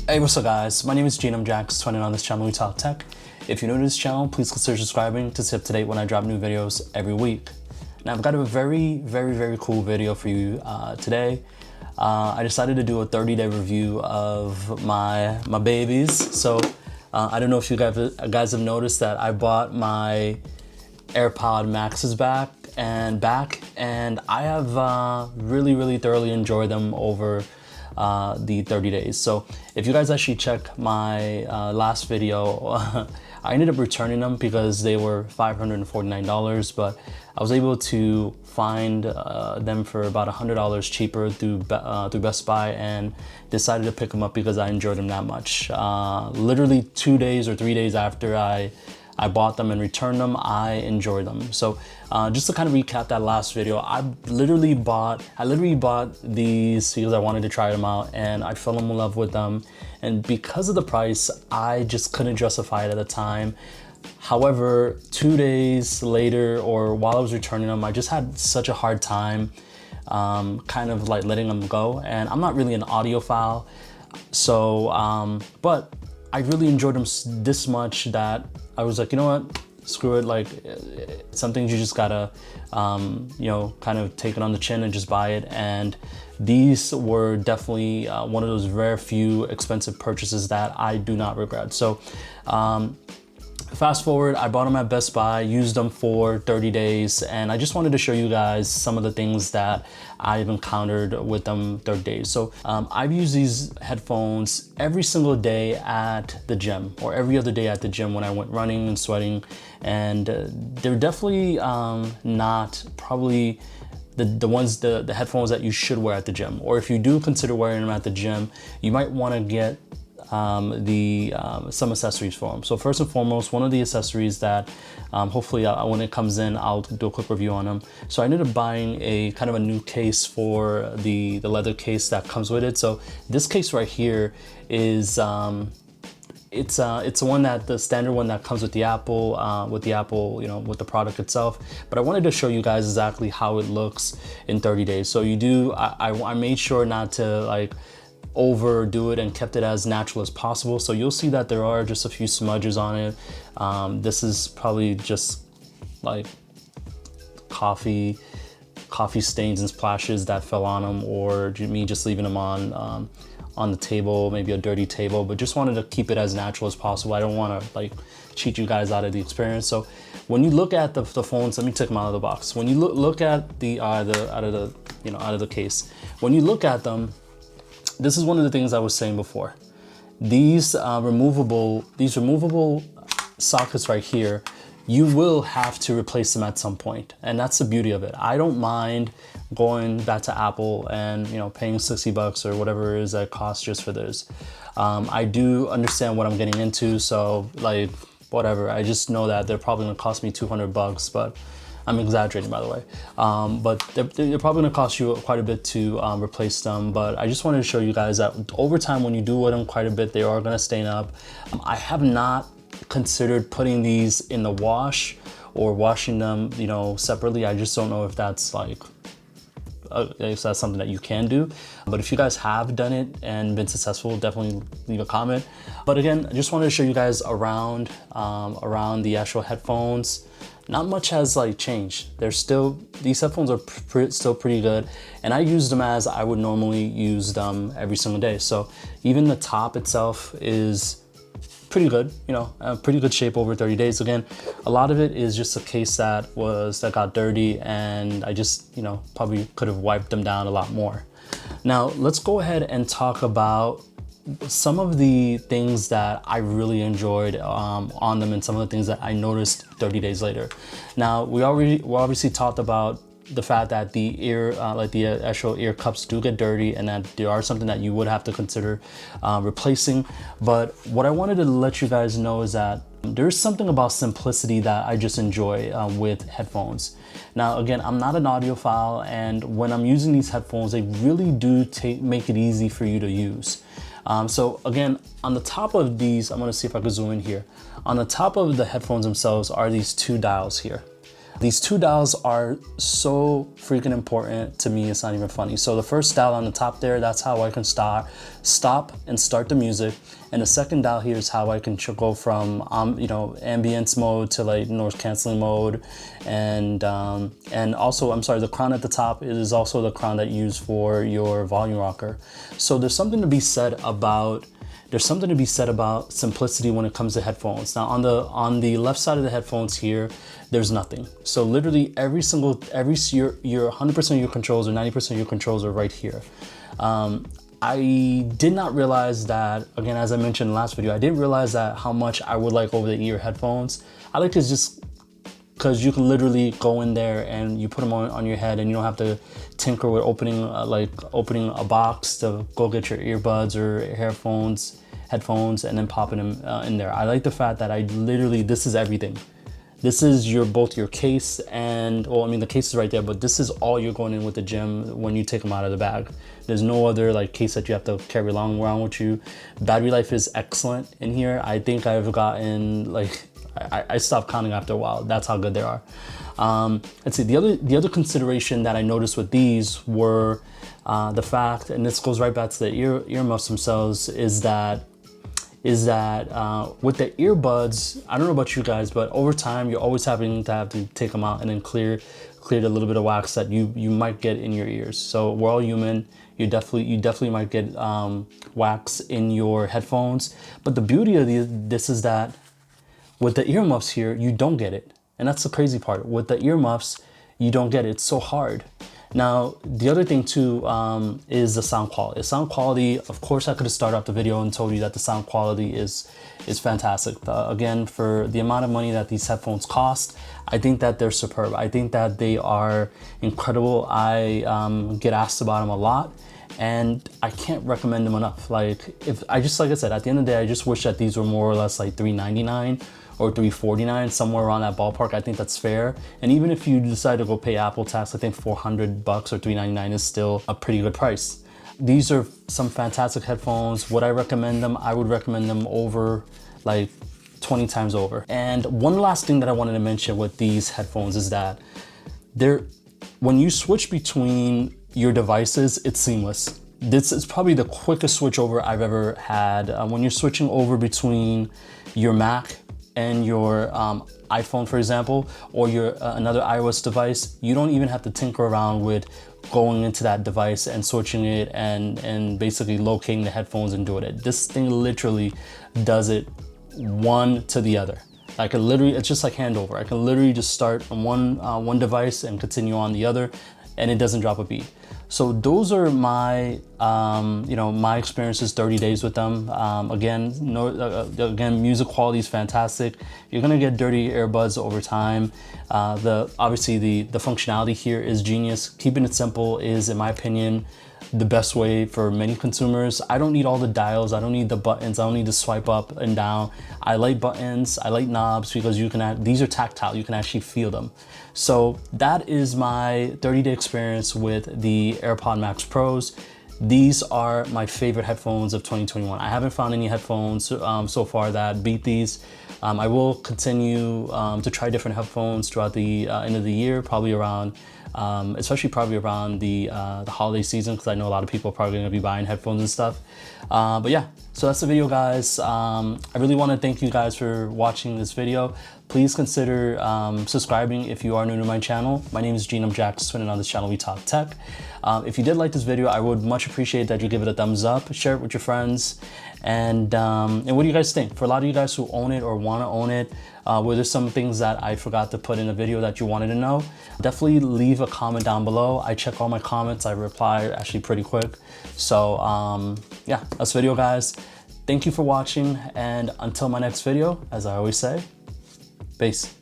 Hey, what's up guys? My name is Gene, I'm JAXTWIN, and on this channel we talk tech. If you're new to this channel, please consider subscribing to stay up to date when I drop new videos every week. Now I've got a very cool video for you today. I decided to do a 30-day review of my babies. So I don't know if you guys have noticed that I bought my Airpod Maxes back, and I have really thoroughly enjoyed them over the 30 days. So if you guys actually check my last video, I ended up returning them because they were $549, but I was able to find them for about $100 cheaper through Best Buy, and decided to pick them up because I enjoyed them that much. Literally 2 days or 3 days after I bought them and returned them, I enjoyed them. So just to kind of recap that last video, I literally bought these because I wanted to try them out, and I fell in love with them. And because of the price, I just couldn't justify it at the time. However, 2 days later, or while I was returning them, I just had such a hard time kind of like letting them go. And I'm not really an audiophile, so but I really enjoyed them this much that I was like, you know what, screw it. Like, some things you just gotta, you know, kind of take it on the chin and just buy it. And these were definitely one of those rare few expensive purchases that I do not regret. So fast forward, I bought them at Best Buy, used them for 30 days, and I just wanted to show you guys some of the things that I've encountered with them 30 days. So I've used these headphones every single day at the gym, or every other day at the gym when I went running and sweating, and they're definitely not probably the headphones that you should wear at the gym. Or if you do consider wearing them at the gym, you might want to get some accessories for them. So first and foremost, one of the accessories that hopefully when it comes in, I'll do a quick review on them. So I ended up buying a kind of a new case for the leather case that comes with it. So this case right here is it's one that the standard one that comes with the Apple, you know, with the product itself. But I wanted to show you guys exactly how it looks in 30 days. So I made sure not to like overdo it and kept it as natural as possible. So you'll see that there are just a few smudges on it. This is probably just like coffee stains and splashes that fell on them, or me just leaving them on the table, maybe a dirty table, but just wanted to keep it as natural as possible. I don't want to like cheat you guys out of the experience. So when you look at the phones, let me take them out of the box. When you look at the out of the case, when you look at them, this is one of the things I was saying before. These removable sockets right here, you will have to replace them at some point, and that's the beauty of it. I don't mind going back to Apple and, you know, paying 60 bucks or whatever it is that it costs just for this. I do understand what I'm getting into, so like whatever. I just know that they're probably gonna cost me 200 bucks, but I'm exaggerating, by the way. But they're probably gonna cost you quite a bit to replace them. But I just wanted to show you guys that over time, when you do wear them quite a bit, they are gonna stain up. I have not considered putting these in the wash or washing them, you know, separately. I just don't know if that's like, if that's something that you can do. But if you guys have done it and been successful, definitely leave a comment. But again, I just wanted to show you guys around the actual headphones. Not much has like changed. These headphones are still pretty good, and I use them as I would normally use them every single day. So even the top itself is pretty good, you know, pretty good shape over 30 days. Again, a lot of it is just a case that got dirty, and I just, you know, probably could have wiped them down a lot more. Now let's go ahead and talk about some of the things that I really enjoyed on them, and some of the things that I noticed 30 days later. Now we obviously talked about the fact that the the actual ear cups do get dirty, and that they are something that you would have to consider replacing. But what I wanted to let you guys know is that there's something about simplicity that I just enjoy with headphones. Now, again, I'm not an audiophile, and when I'm using these headphones, they really do make it easy for you to use. So again, on the top of these, I'm gonna see if I can zoom in here. On the top of the headphones themselves are these two dials here. These two dials are so freaking important to me, it's not even funny. So the first dial on the top there, that's how I can stop and start the music. And the second dial here is how I can go from you know, ambience mode to like noise canceling mode. And also, I'm sorry, the crown at the top is also the crown that you use for your volume rocker. So there's something to be said about simplicity when it comes to headphones. Now on the left side of the headphones here, there's nothing. So literally your 100% of your controls or 90% of your controls are right here. I did not realize that, again, as I mentioned in the last video, I didn't realize that how much I would like over-the-ear headphones. I like it just because you can literally go in there and you put them on your head and you don't have to tinker with opening a box to go get your earbuds or headphones and then popping them in there. I like the fact that this is everything. This is both your case and, well, I mean, the case is right there, but this is all you're going in with the gym when you take them out of the bag. There's no other like case that you have to carry along around with you. Battery life is excellent in here. I think I've gotten like, I stopped counting after a while. That's how good they are. Let's see, the other consideration that I noticed with these were the fact, and this goes right back to the earmuffs themselves, is that with the earbuds, I don't know about you guys, but over time you're always having to take them out and then clear the little bit of wax that you might get in your ears. So we're all human. You definitely might get wax in your headphones. But the beauty of this is that with the earmuffs here, you don't get it. And that's the crazy part. With the earmuffs, you don't get it. It's so hard. Now, the other thing too is the sound quality. The sound quality, of course, I could have started off the video and told you that the sound quality is fantastic. Again, for the amount of money that these headphones cost, I think that they're superb. I think that they are incredible. I get asked about them a lot, and I can't recommend them enough. Like I said, at the end of the day, I just wish that these were more or less like $399 or $349, somewhere around that ballpark. I think that's fair. And even if you decide to go pay Apple tax, I think $400 or $399 is still a pretty good price. These are some fantastic headphones. Would I recommend them? I would recommend them over like 20 times over. And one last thing that I wanted to mention with these headphones is that when you switch between your devices, it's seamless. This is probably the quickest switch over I've ever had. When you're switching over between your Mac and your iPhone, for example, or your another iOS device, you don't even have to tinker around with going into that device and switching it and basically locating the headphones and doing it. This thing literally does it one to the other. It's just like handover. I can literally just start on one device and continue on the other, and it doesn't drop a beat. So those are my, my experiences, 30 days with them. Again, music quality is fantastic. You're gonna get dirty earbuds over time. Obviously the functionality here is genius. Keeping it simple is, in my opinion, the best way for many consumers. I don't need all the dials. I don't need the buttons. I don't need to swipe up and down. I like buttons. I like knobs because these are tactile. You can actually feel them. So that is my 30-day experience with the AirPod Max Pros. These are my favorite headphones of 2021. I haven't found any headphones so far that beat these. I will continue to try different headphones throughout the end of the year, probably around especially probably around the holiday season, because I know a lot of people are probably going to be buying headphones and stuff. But yeah, so that's the video, guys. I really want to thank you guys for watching this video. Please consider subscribing if you are new to my channel. My name is Gene, I'm JAXTWIN, and on this channel we talk tech. If you did like this video, I would much appreciate that you give it a thumbs up, share it with your friends, and what do you guys think? For a lot of you guys who own it or want to own it, were there some things that I forgot to put in a video that you wanted to know? Definitely leave a comment down below. I check all my comments. I reply actually pretty quick. So yeah, that's the video, guys. Thank you for watching, and until my next video, as I always say, peace.